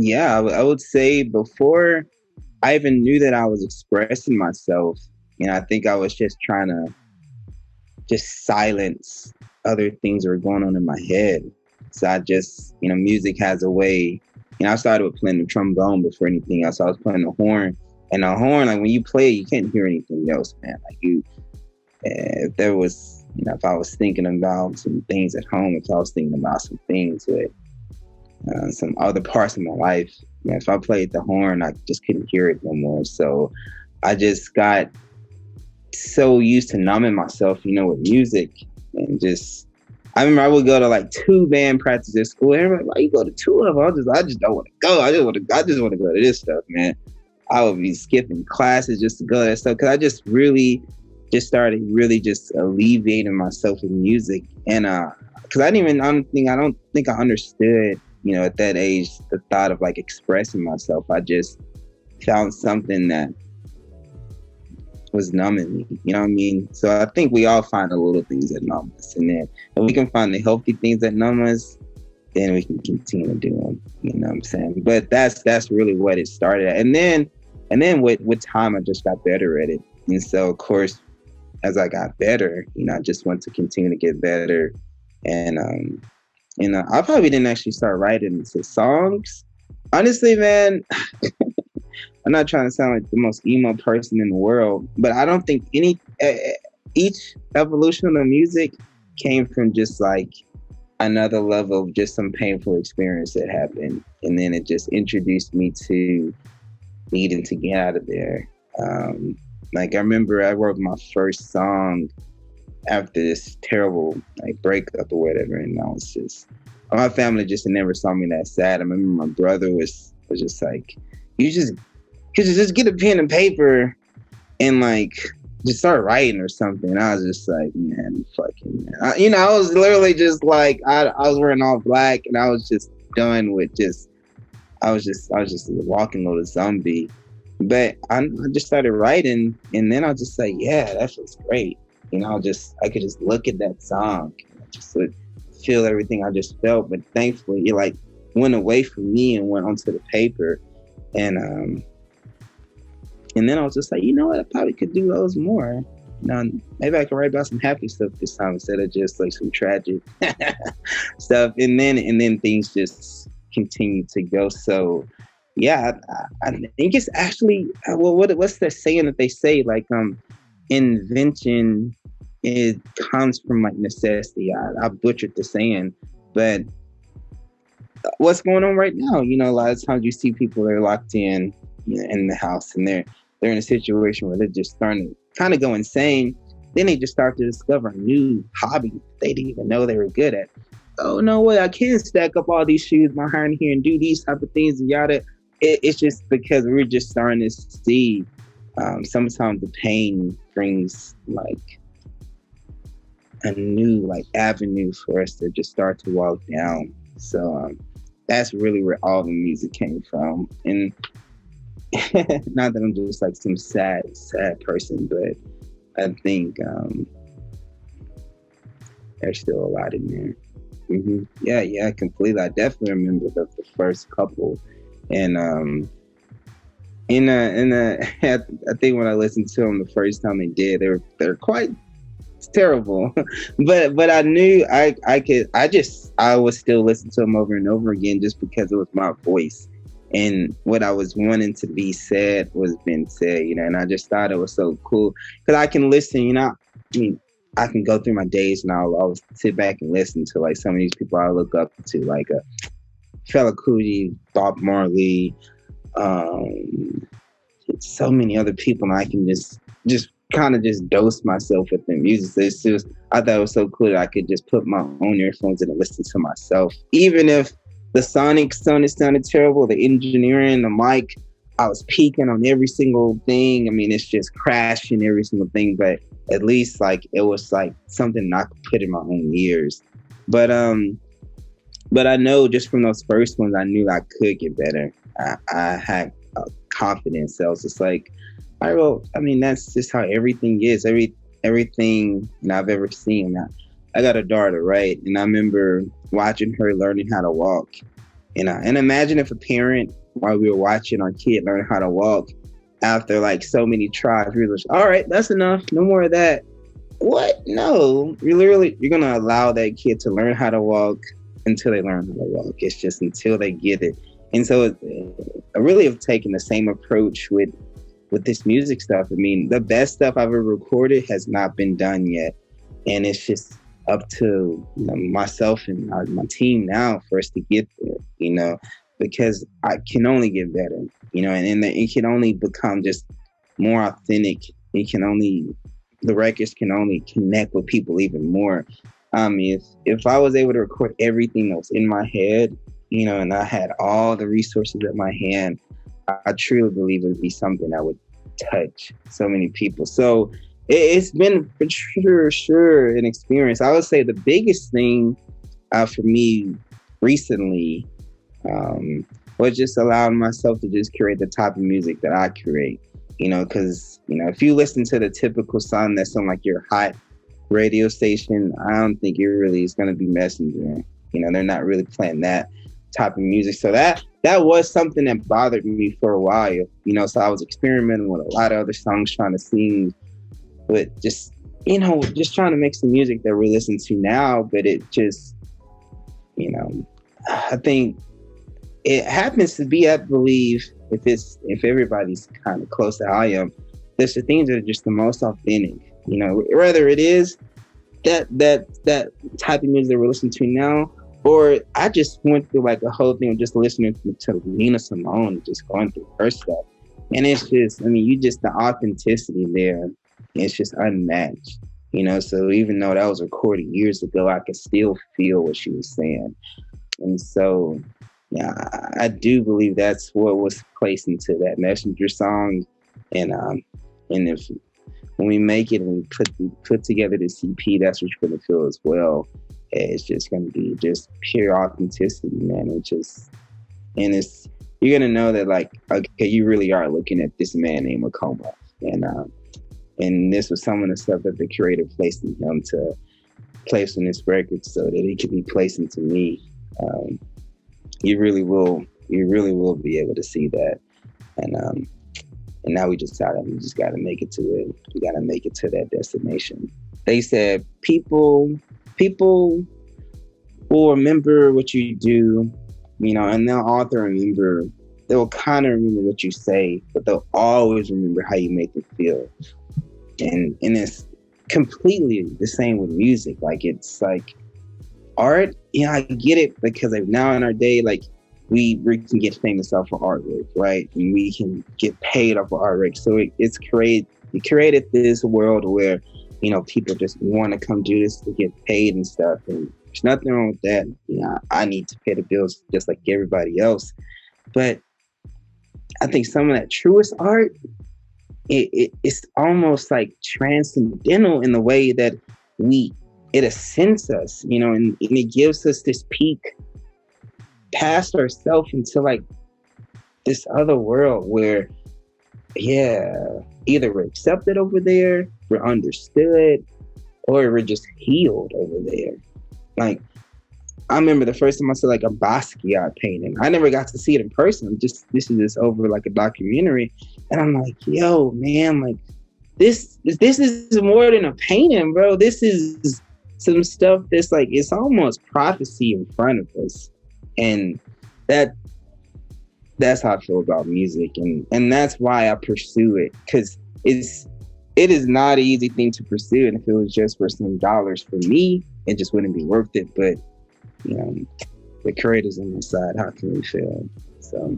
Yeah, I would say before I even knew that I was expressing myself, I think I was just trying to just silence other things that were going on in my head. So I just, music has a way. I started with playing the trombone before anything else. I was playing the horn, and the horn, like when you play it, you can't hear anything else, man. Like if there was, if I was thinking about some things at home, if I was thinking about some things with some other parts of my life, if I played the horn, I just couldn't hear it no more. So I just got so used to numbing myself, with music, and just I remember I would go to like 2 band practices at school. Everybody, why you go to 2 of them? I just don't want to go. I just want to go to this stuff, man. I would be skipping classes just to go to that stuff because I just really just started really just alleviating myself with music, and because I don't think I understood, at that age, the thought of like expressing myself. I just found something that was numbing me, you know what I mean? So I think we all find the little things that numb us, and then if we can find the healthy things that numb us, then we can continue to do them. You know what I'm saying? But that's really what it started at. And then with time, I just got better at it. And so of course, as I got better, I just want to continue to get better. And I probably didn't actually start writing songs. Honestly, man, I'm not trying to sound like the most emo person in the world, but I don't think each evolution of the music came from just like another level of just some painful experience that happened. And then it just introduced me to needing to get out of there. Like I remember I wrote my first song after this terrible like breakup or whatever. And I was just, my family just never saw me that sad. I remember my brother was just like, you just get a pen and paper and like just start writing or something. And I was just like, man, fucking, man. I was literally just like, I was wearing all black and I was just done with I was just a walking little zombie. But I just started writing, and then I was just like, yeah, that feels great. I could just look at that song and I just would feel everything I just felt. But thankfully, it like went away from me and went onto the paper. And then I was just like, you know what? I probably could do those more. Maybe I could write about some happy stuff this time instead of just like some tragic stuff. And then things just continue to go. So yeah, I think it's actually what's the saying that they say, like invention, it comes from like necessity. I butchered the saying, but what's going on right now? A lot of times you see people that are locked in the house, and they're in a situation where they're just starting to kind of go insane. Then they just start to discover a new hobby they didn't even know they were good at. Oh no way, I can stack up all these shoes behind here and do these type of things and yada. It's just because we're just starting to see sometimes the pain brings like a new like avenue for us to just start to walk down. So that's really where all the music came from. And not that I'm just like some sad person, but I think there's still a lot in there. Mm-hmm. Yeah, completely. I definitely remember the first couple, and I think when I listened to them the first time they did, they're quite terrible, but I knew I would still listen to them over and over again just because it was my voice. And what I was wanting to be said was being said, and I just thought it was so cool because I can listen, I can go through my days and I'll sit back and listen to like some of these people I look up to, like Fela Kuti, Bob Marley, so many other people, and I can just kind of just dose myself with their music. So I thought it was so cool that I could just put my own earphones in and listen to myself, even if the sounded terrible, the engineering, the mic, I was peaking on every single thing. I mean, it's just crashing every single thing, but at least like it was like something I could put in my own ears. But I know just from those first ones, I knew I could get better. I had confidence. So I was just like, that's just how everything is. Everything I've ever seen. I got a daughter, right? And I remember watching her learning how to walk. And imagine if a parent, while we were watching our kid learn how to walk, after like so many tries, we were just, all right, that's enough, no more of that. What? No, you're gonna allow that kid to learn how to walk until they learn how to walk. It's just until they get it. And so I really have taken the same approach with this music stuff. I mean, the best stuff I've ever recorded has not been done yet, and it's just up to myself and my team now for us to get there. Because I can only get better. And it can only become just more authentic. The records can only connect with people even more. If I was able to record everything that was in my head, and I had all the resources at my hand, I truly believe it would be something that would touch so many people. So it's been for sure an experience. I would say the biggest thing for me recently was just allowing myself to just create the type of music that I create. Because if you listen to the typical song that's on like your hot radio station, I don't think it really is going to be Messenger. They're not really playing that type of music. So that was something that bothered me for a while. So I was experimenting with a lot of other songs, trying to sing, but just trying to make some music that we listen to now. But it just, I think it happens to be, I believe, if everybody's kind of close to how I am, there's the things that are just the most authentic. Whether it is that type of music that we're listening to now, or I just went through like a whole thing of just listening to Nina Simone, just going through her stuff, and it's just, the authenticity there, it's just unmatched. So even though that was recorded years ago, I could still feel what she was saying, and so. Yeah, I do believe that's what was placed into that Messenger song, and if when we make it and we put together the CP, that's what you're gonna feel as well. It's just gonna be just pure authenticity, man. You're gonna know that like, okay, you really are looking at this man named Akoma, and this was some of the stuff that the creator placed in him to place in this record, so that it could be placed into me. You really will be able to see that. And now we just got to make it to it. We got to make it to that destination. They said people will remember what you do, and they'll they'll kind of remember what you say, but they'll always remember how you make them feel. And it's completely the same with music. Like, it's like, art, I get it, because like now in our day, like we can get famous off of artwork, right? And we can get paid off of artwork. So it created this world where, people just want to come do this to get paid and stuff. And there's nothing wrong with that. I need to pay the bills just like everybody else. But I think some of that truest art, it's almost like transcendental in the way that it ascends us, and it gives us this peak past ourselves into like this other world where, either we're accepted over there, we're understood, or we're just healed over there. Like, I remember the first time I saw like a Basquiat painting. I never got to see it in person. This is just over like a documentary, and I'm like, yo, man, like this is more than a painting, bro. This is some stuff that's like, it's almost prophecy in front of us. And that's how I feel about music, and that's why I pursue it, because it is not an easy thing to pursue, and if it was just for some dollars for me, it just wouldn't be worth it. But the creators on my side, how can we fail? So